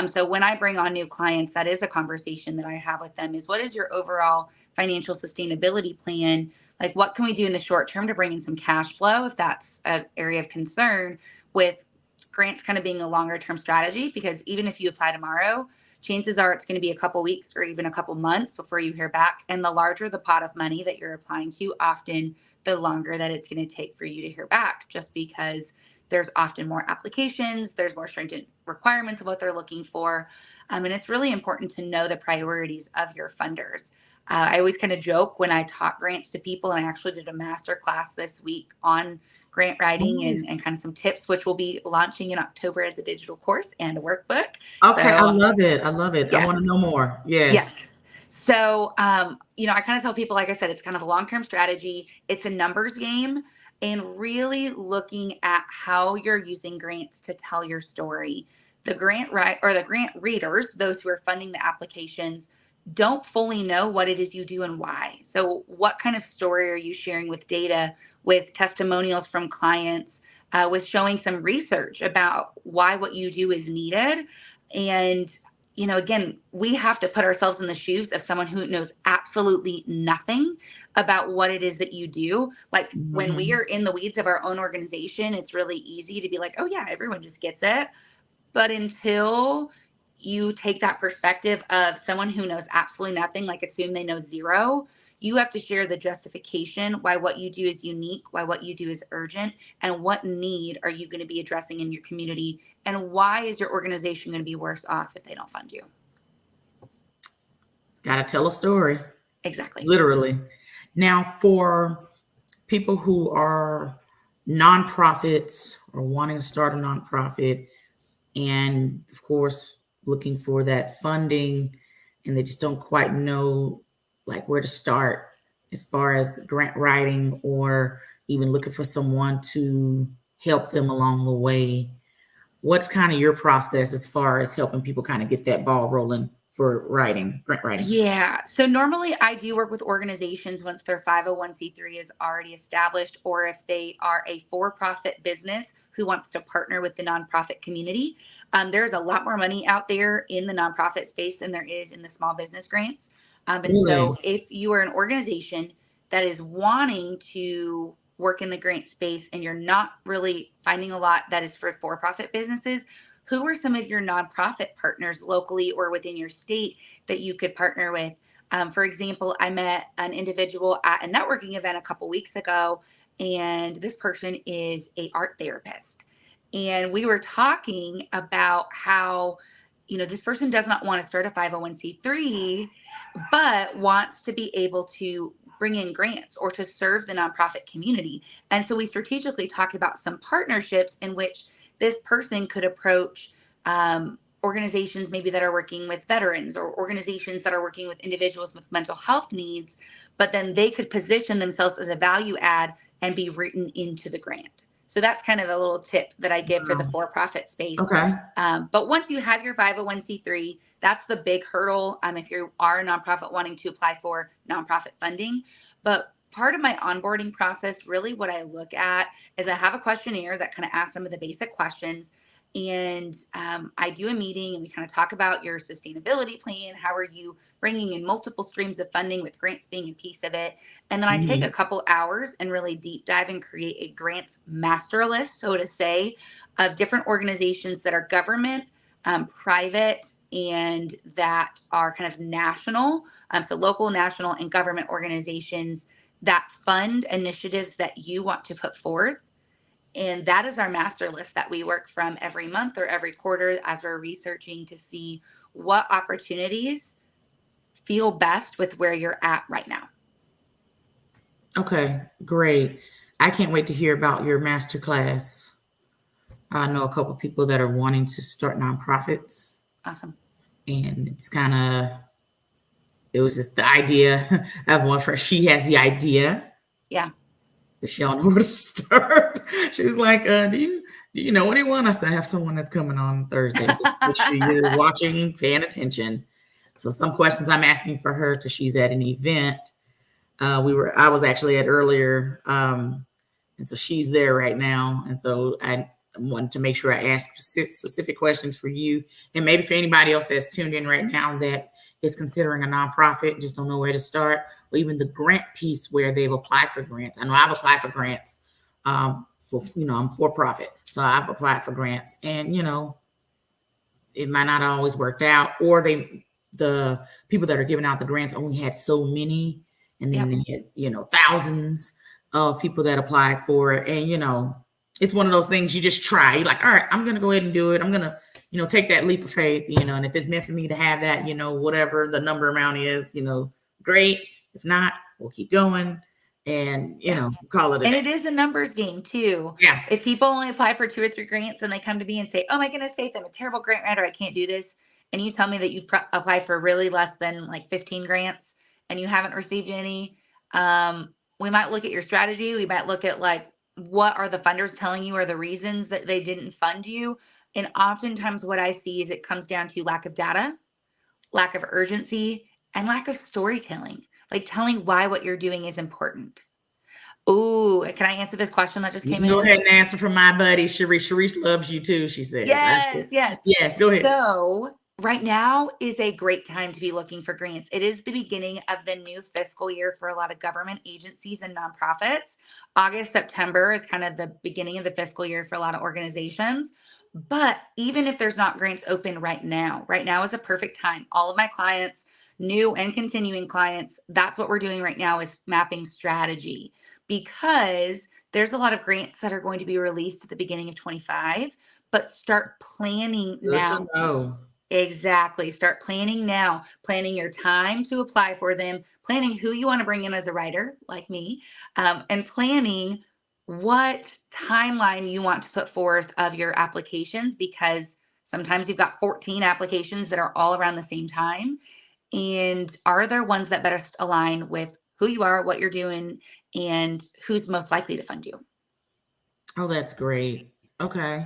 So when I bring on new clients, that is a conversation that I have with them is, what is your overall financial sustainability plan? Like, what can we do in the short term to bring in some cash flow if that's an area of concern, with grants kind of being a longer term strategy? Because even if you apply tomorrow, chances are it's going to be a couple weeks or even a couple months before you hear back. And the larger the pot of money that you're applying to, often the longer that it's going to take for you to hear back, just because there's often more applications, there's more stringent requirements of what they're looking for. And it's really important to know the priorities of your funders. I always kind of joke when I taught grants to people, and I actually did a master class this week on grant writing and kind of some tips, which will be launching in October as a digital course and a workbook. Okay, I So love it. I love it. I want to know yes. more. Yes. Yes. So, I kind of tell people, like I said, it's kind of a long-term strategy. It's a numbers game, and really looking at how you're using grants to tell your story. The grant readers, those who are funding the applications, don't fully know what it is you do and why. So what kind of story are you sharing with data, with testimonials from clients, with showing some research about why what you do is needed? And again, we have to put ourselves in the shoes of someone who knows absolutely nothing about what it is that you do. Like, when we are in the weeds of our own organization, it's really easy to be like, oh yeah, everyone just gets it. But until you take that perspective of someone who knows absolutely nothing, like assume they know zero, you have to share the justification why what you do is unique, why what you do is urgent, and what need are you going to be addressing in your community, and why is your organization going to be worse off if they don't fund you? Got to tell a story. Exactly. Literally. Now, for people who are nonprofits or wanting to start a nonprofit, and of course, looking for that funding, and they just don't quite know like where to start as far as grant writing, or even looking for someone to help them along the way. What's kind of your process as far as helping people kind of get that ball rolling for grant writing? Yeah. So normally I do work with organizations once their 501c3 is already established, or if they are a for-profit business who wants to partner with the nonprofit community. There's a lot more money out there in the nonprofit space than there is in the small business grants. And Really? so if you are an organization that is wanting to work in the grant space and you're not really finding a lot that is for profit businesses, who are some of your nonprofit partners locally or within your state that you could partner with? For example, I met an individual at a networking event a couple weeks ago, and this person is a art therapist. And we were talking about how, this person does not want to start a 501c3, but wants to be able to bring in grants or to serve the nonprofit community. And so we strategically talked about some partnerships in which this person could approach organizations maybe that are working with veterans or organizations that are working with individuals with mental health needs, but then they could position themselves as a value add and be written into the grant. So that's kind of a little tip that I give for the Wow. for-profit space. Okay. But once you have your 501c3, that's the big hurdle if you are a nonprofit wanting to apply for nonprofit funding. But part of my onboarding process, really what I look at is I have a questionnaire that kind of asks some of the basic questions. And I do a meeting and we kind of talk about your sustainability plan. How are you bringing in multiple streams of funding with grants being a piece of it? And then I take a couple hours and really deep dive and create a grants master list, so to say, of different organizations that are government, private, and that are kind of national. So local, national, and government organizations that fund initiatives that you want to put forth. And that is our master list that we work from every month or every quarter as we're researching to see what opportunities feel best with where you're at right now. Okay, great. I can't wait to hear about your master class. I know a couple of people that are wanting to start nonprofits, Awesome. and it was just the idea. I have one friend, she has the idea, Yeah. but she don't know where to start. She was like, do you know anyone? I said, I have someone that's coming on Thursday. Just make sure you're watching, paying attention. So some questions I'm asking for her because she's at an event. I was actually at earlier, and so she's there right now. And so I wanted to make sure I ask specific questions for you, and maybe for anybody else that's tuned in right now that is considering a nonprofit, just don't know where to start, or even the grant piece where they've applied for grants. I know I've applied for grants. I'm for profit, so I've applied for grants, and it might not always worked out, or the people that are giving out the grants only had so many, and then they had thousands of people that applied for it, and it's one of those things you just try. You're like, all right, I'm gonna go ahead and do it. I'm gonna take that leap of faith, and if it's meant for me to have that, whatever the number amount is, great. If not, we'll keep going and call it a And day. it is a numbers game too. Yeah. If people only apply for 2 or 3 grants and they come to me and say, oh my goodness, Faith, I'm a terrible grant writer, I can't do this. And you tell me that you've applied for really less than like 15 grants and you haven't received any, we might look at your strategy. We might look at like, what are the funders telling you are the reasons that they didn't fund you? And oftentimes what I see is it comes down to lack of data, lack of urgency, and lack of storytelling, like telling why what you're doing is important. Oh, can I answer this question that just You came can go in? ahead and answer for my buddy Sharice. Sharice loves you too, she says. Yes, yes. Yes, go ahead. So right now is a great time to be looking for grants. It is the beginning of the new fiscal year for a lot of government agencies and nonprofits. August, September is kind of the beginning of the fiscal year for a lot of organizations. But even if there's not grants open right now is a perfect time. All of my clients, new and continuing clients, that's what we're doing right now is mapping strategy, because there's a lot of grants that are going to be released at the beginning of 25, but start planning Good to now. know. Exactly. Start planning now, planning your time to apply for them, planning who you want to bring in as a writer, like me, and planning what timeline you want to put forth of your applications, because sometimes you've got 14 applications that are all around the same time. And are there ones that best align with who you are, what you're doing, and who's most likely to fund you? Oh, that's great. Okay.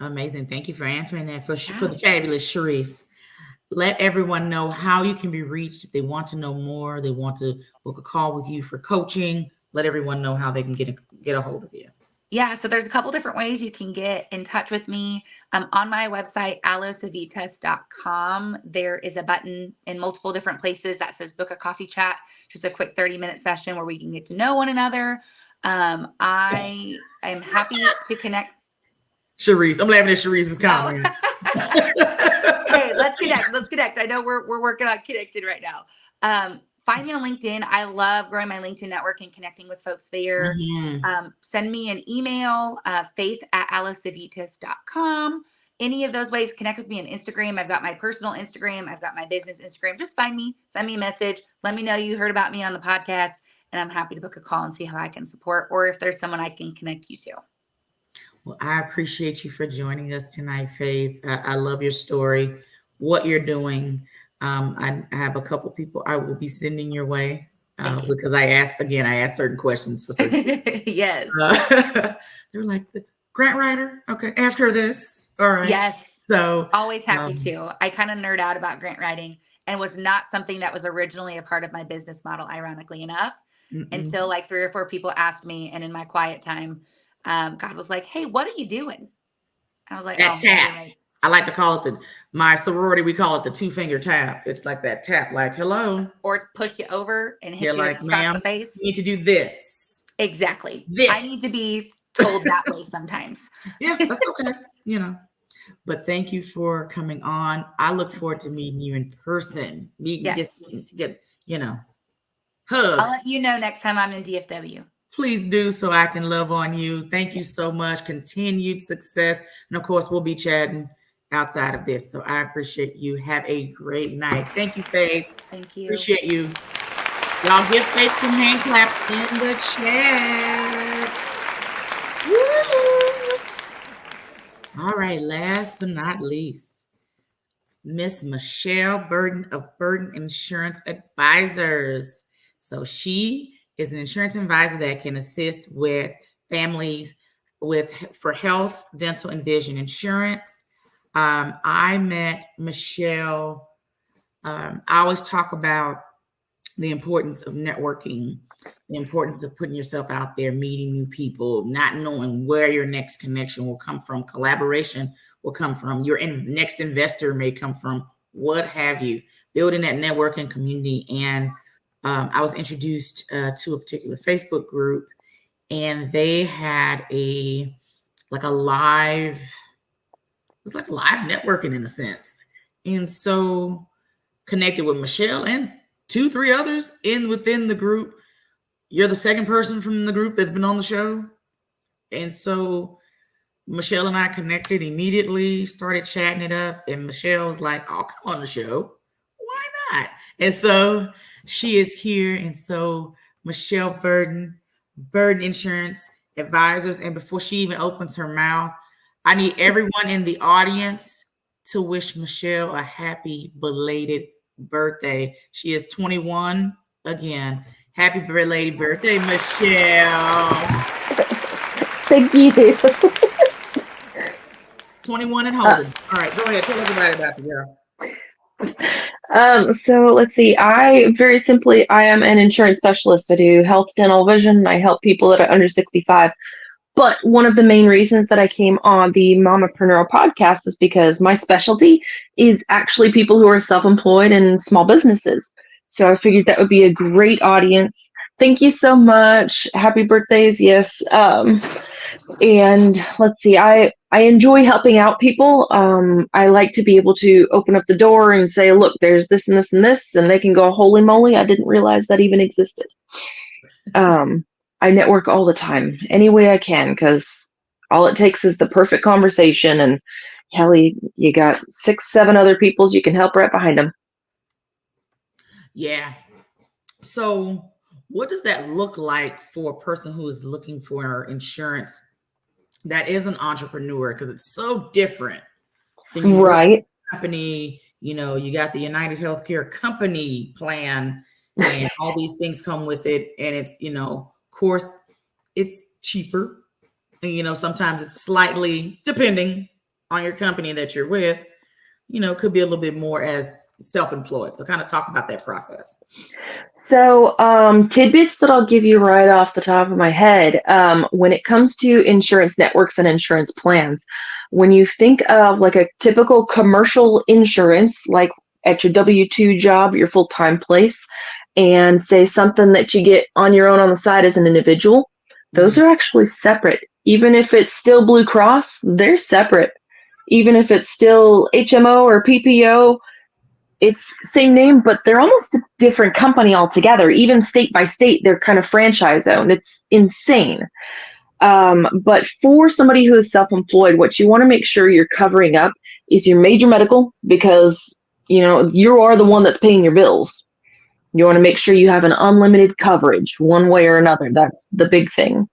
Amazing. Thank you for answering that for Yeah. the fabulous Sharice. Let everyone know how you can be reached if they want to know more, they want to book a call with you for coaching. Let everyone know how they can get a hold of you. Yeah, so there's a couple different ways you can get in touch with me. On my website, allosavitas.com, there is a button in multiple different places that says book a coffee chat, just a quick 30-minute session where we can get to know one another. I am happy to connect. Sharice, I'm laughing at Sharice's comment. Hey, let's connect. Let's connect. I know we're working on connected right now. Find me on LinkedIn. I love growing my LinkedIn network and connecting with folks there. Send me an email, faith@allosavitas.com. Any of those ways, connect with me on Instagram. I've got my personal Instagram. I've got my business Instagram. Just find me, send me a message. Let me know you heard about me on the podcast, and I'm happy to book a call and see how I can support, or if there's someone I can connect you to. Well, I appreciate you for joining us tonight, Faith. I love your story, what you're doing. I have a couple people I will be sending your way Thank you. because I asked certain questions for certain people. Yes. They're like, the grant writer? Okay, ask her this. All right. Yes. So, Always happy um, to. I kind of nerd out about grant writing and was not something that was originally a part of my business model, ironically enough, mm-mm. until like 3 or 4 people asked me. And in my quiet time, God was like, "Hey, what are you doing?" I was like, That "Oh, tap. roommates." I like to call it my sorority, we call it the 2 finger tap. It's like that tap, like, hello. Or it's push you over and You're hit you like, across the ma'am, face. you need to do this. Exactly. I This. need to be told that way sometimes. Yeah, that's okay. You know. But thank you for coming on. I look forward to meeting you in person. Meeting, just Yes. getting to get, I'll hug. let you know next time I'm in DFW. Please do so I can love on you. Thank you Yes. so much. Continued success. And of course, we'll be chatting outside of this. So I appreciate you. Have a great night. Thank you, Faith. Thank you. Appreciate you. Y'all give Faith some hand claps in the chat. Woo! All right, last but not least, Miss Michelle Burden of Burden Insurance Advisors. So she is an insurance advisor that can assist with families for health, dental, and vision insurance. I met Michelle. I always talk about the importance of networking, the importance of putting yourself out there, meeting new people, not knowing where your next connection will come from, collaboration will come from, your next investor may come from, what have you, building that networking community. And I was introduced to a particular Facebook group, and they had like a live, it was like live networking in a sense. And so connected with Michelle and 2, 3 others within the group. You're the second person from the group that's been on the show. And so Michelle and I connected immediately, started chatting it up. And Michelle was like, "Oh, come on the show. Why not?" And so she is here. And so Michelle Burden Insurance Advisors. And before she even opens her mouth, I need everyone in the audience to wish Michelle a happy belated birthday. She is 21 again. Happy belated birthday, Michelle. Thank you. 21 and holding. All right, go ahead. Tell everybody about the girl. So let's see. Very simply, I am an insurance specialist. I do health, dental, vision. I help people that are under 65. But one of the main reasons that I came on the Mamapreneur podcast is because my specialty is actually people who are self-employed and small businesses. So I figured that would be a great audience. Thank you so much. Happy birthdays. Yes. And let's see, I enjoy helping out people. I like to be able to open up the door and say, look, there's this and this and this, and they can go, holy moly, I didn't realize that even existed. I network all the time, any way I can, because all it takes is the perfect conversation, and hell, you got 6, 7 other peoples you can help right behind them. Yeah. So what does that look like for a person who is looking for insurance that is an entrepreneur? Because it's so different than you work Right. company, you got the United Healthcare company plan and all these things come with it. And it's, of course, it's cheaper. And, sometimes it's slightly, depending on your company that you're with, could be a little bit more as self-employed. So kind of talk about that process. So, tidbits that I'll give you right off the top of my head. When it comes to insurance networks and insurance plans, when you think of like a typical commercial insurance, like at your W-2 job, your full-time place, and say something that you get on your own on the side as an individual, those are actually separate. Even if it's still Blue Cross, they're separate. Even if it's still HMO or PPO, it's same name, but they're almost a different company altogether. Even state by state, they're kind of franchise owned. It's insane. But for somebody who is self-employed, what you want to make sure you're covering up is your major medical, because you are the one that's paying your bills. You want to make sure you have an unlimited coverage one way or another. That's the big thing.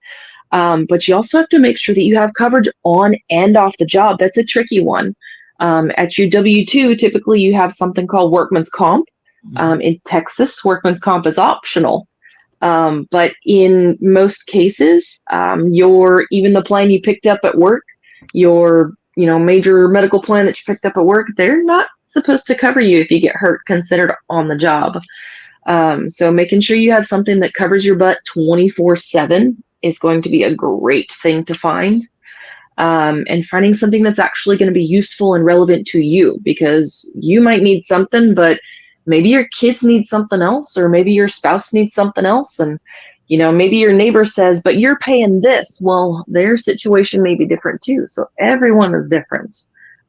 But you also have to make sure that you have coverage on and off the job. That's a tricky one. At your W-2, typically you have something called workman's comp. In Texas, workman's comp is optional. But in most cases, even the plan you picked up at work, your major medical plan that you picked up at work, they're not supposed to cover you if you get hurt considered on the job. So making sure you have something that covers your butt 24/7 is going to be a great thing to find. And finding something that's actually going to be useful and relevant to you, because you might need something, but maybe your kids need something else, or maybe your spouse needs something else. And, maybe your neighbor says, but you're paying this. Well, their situation may be different too. So everyone is different.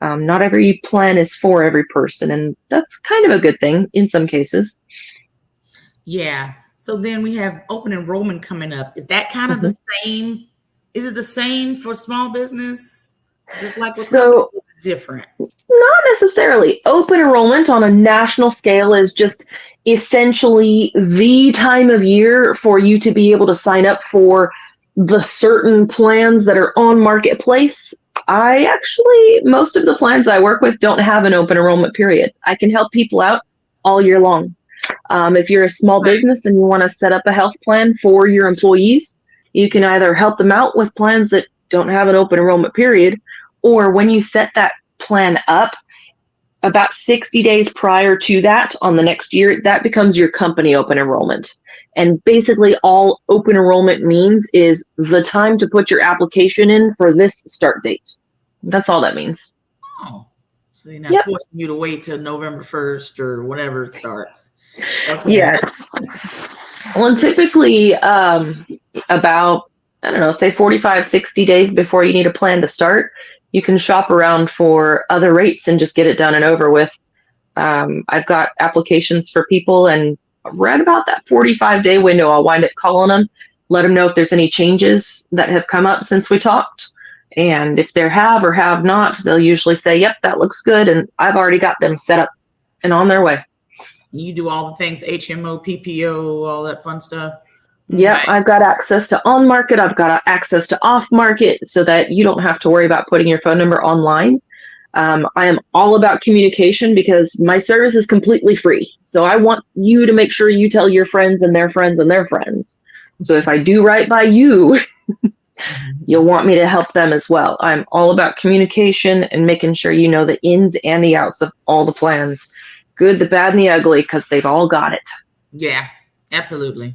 Not every plan is for every person. And that's kind of a good thing in some cases. Yeah. So then we have open enrollment coming up. Is that kind of the same? Is it the same for small business? Just like with companies, or different? Not necessarily. Open enrollment on a national scale is just essentially the time of year for you to be able to sign up for the certain plans that are on Marketplace. Most of the plans I work with don't have an open enrollment period. I can help people out all year long. If you're a small business and you want to set up a health plan for your employees, you can either help them out with plans that don't have an open enrollment period, or when you set that plan up, about 60 days prior to that on the next year, that becomes your company open enrollment. And basically all open enrollment means is the time to put your application in for this start date. That's all that means. Oh, so they're not forcing you to wait till November 1st or whatever it starts. Okay. Yeah. Well, typically about, say 45, 60 days before you need a plan to start, you can shop around for other rates and just get it done and over with. I've got applications for people, and right about that 45-day window, I'll wind up calling them, let them know if there's any changes that have come up since we talked. And if there have or have not, they'll usually say, yep, that looks good. And I've already got them set up and on their way. You do all the things, HMO, PPO, all that fun stuff. Yeah, right. I've got access to on market. I've got access to off market, so that you don't have to worry about putting your phone number online. I am all about communication because my service is completely free. So I want you to make sure you tell your friends and their friends and their friends. So if I do right by you, you'll want me to help them as well. I'm all about communication and making sure you know the ins and the outs of all the plans. Good, the bad, and the ugly, because they've all got it. Yeah, absolutely.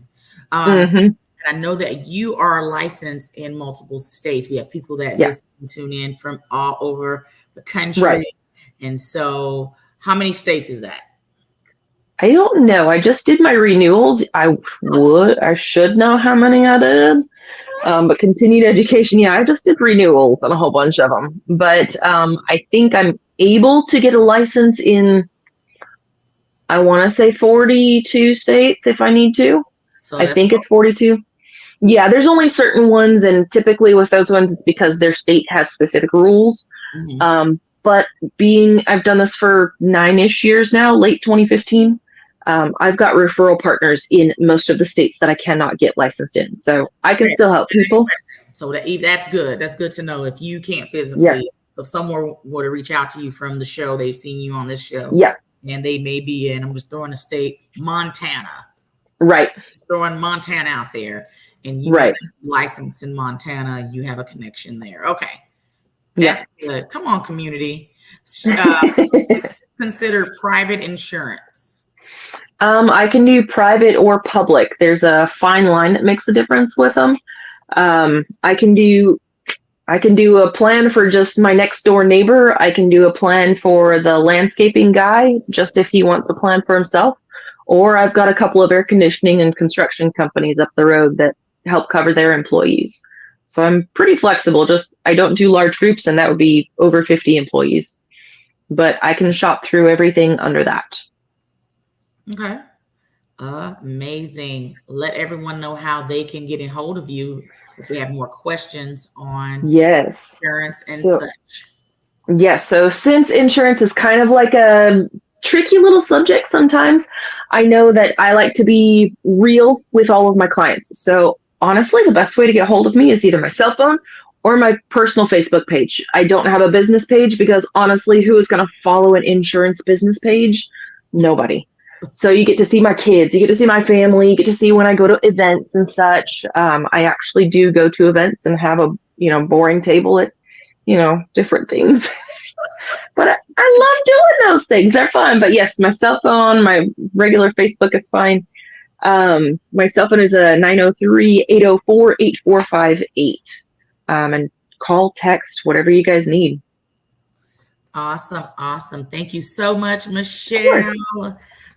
And I know that you are licensed in multiple states. We have people that listen and tune in from all over the country. Right. And so how many states is that? I don't know. I just did my renewals. I should know how many I did. But continued education, I just did renewals on a whole bunch of them. But I think I'm able to get a license in, I want to say 42 states if I need to. So I think it's 42. Yeah, there's only certain ones, and typically with those ones, it's because their state has specific rules. But I've done this for 9-ish years now, late 2015. I've got referral partners in most of the states that I cannot get licensed in, so I can still help people. So that's good. That's good to know if you can't physically. Yeah. So if someone were to reach out to you from the show, they've seen you on this show. Yeah. And they may be in, I'm just throwing a state, Montana. Right. Throwing Montana out there, and you have licensed in Montana, you have a connection there. Okay. That's good. Come on, community. Consider private insurance. I can do private or public. There's a fine line that makes a difference with them. I can do a plan for just my next door neighbor. I can do a plan for the landscaping guy, just if he wants a plan for himself. Or I've got a couple of air conditioning and construction companies up the road that help cover their employees. So I'm pretty flexible. Just I don't do large groups, and that would be over 50 employees. But I can shop through everything under that. Okay. Amazing. Let everyone know how they can get in hold of you if we have more questions on insurance and such. Yes. So since insurance is kind of like a tricky little subject sometimes, I know that I like to be real with all of my clients. So honestly, the best way to get hold of me is either my cell phone or my personal Facebook page. I don't have a business page because honestly, who is going to follow an insurance business page? Nobody. So you get to see my kids, you get to see my family, you get to see when I go to events and such. I actually do go to events and have a, boring table at, different things. But I love doing those things. They're fun. But yes, my cell phone, my regular Facebook is fine. My cell phone is a 903-804-8458. And call, text, whatever you guys need. Awesome. Awesome. Thank you so much, Michelle.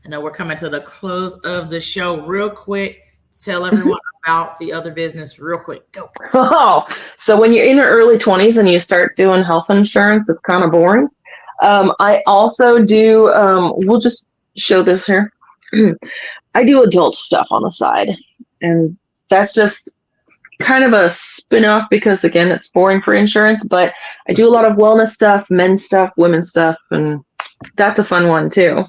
I know we're coming to the close of the show. Real quick, tell everyone about the other business real quick. Go. Oh, so when you're in your early 20s and you start doing health insurance, it's kind of boring. I also do, we'll just show this here. I do adult stuff on the side, and that's just kind of a spin-off because, again, it's boring for insurance, but I do a lot of wellness stuff, men's stuff, women's stuff, and that's a fun one too.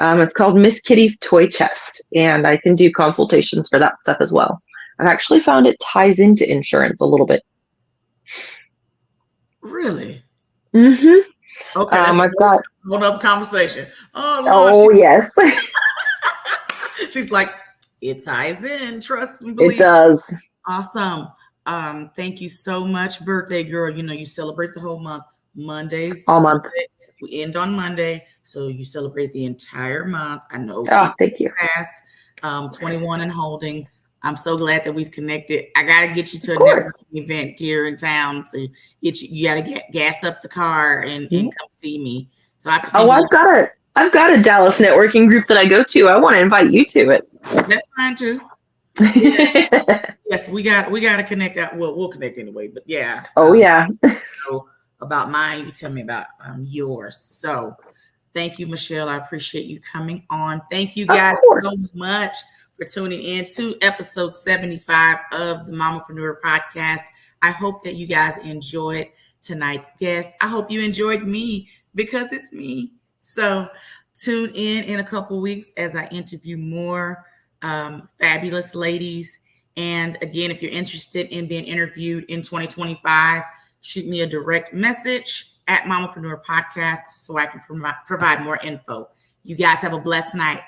It's called Miss Kitty's Toy Chest, and I can do consultations for that stuff as well. I've actually found it ties into insurance a little bit. Really? Mm-hmm. Okay, I've got one other conversation. Oh, Lord, yes. She's like, it ties in. Trust and believe. It does. Awesome. Thank you so much, birthday girl. You celebrate the whole month. Mondays. All month. We end on Monday, so you celebrate the entire month. I know. Oh, thank you. Past 21 and holding. I'm so glad that we've connected. I got to get you to a networking event here in town. So you got to gas up the car and come see me. So I have to see I've got a Dallas networking group that I go to. I want to invite you to it. That's fine too. Yes, we got to connect out. Well, we'll connect anyway, but yeah. Oh yeah. So about mine, you can tell me about yours. So thank you, Michelle. I appreciate you coming on. Thank you guys so much for tuning in to episode 75 of the Mamapreneur podcast. I hope that you guys enjoyed tonight's guest. I hope you enjoyed me because it's me. So tune in a couple weeks as I interview more fabulous ladies. And again, if you're interested in being interviewed in 2025, shoot me a direct message at Mamapreneur Podcast so I can provide more info. You guys have a blessed night.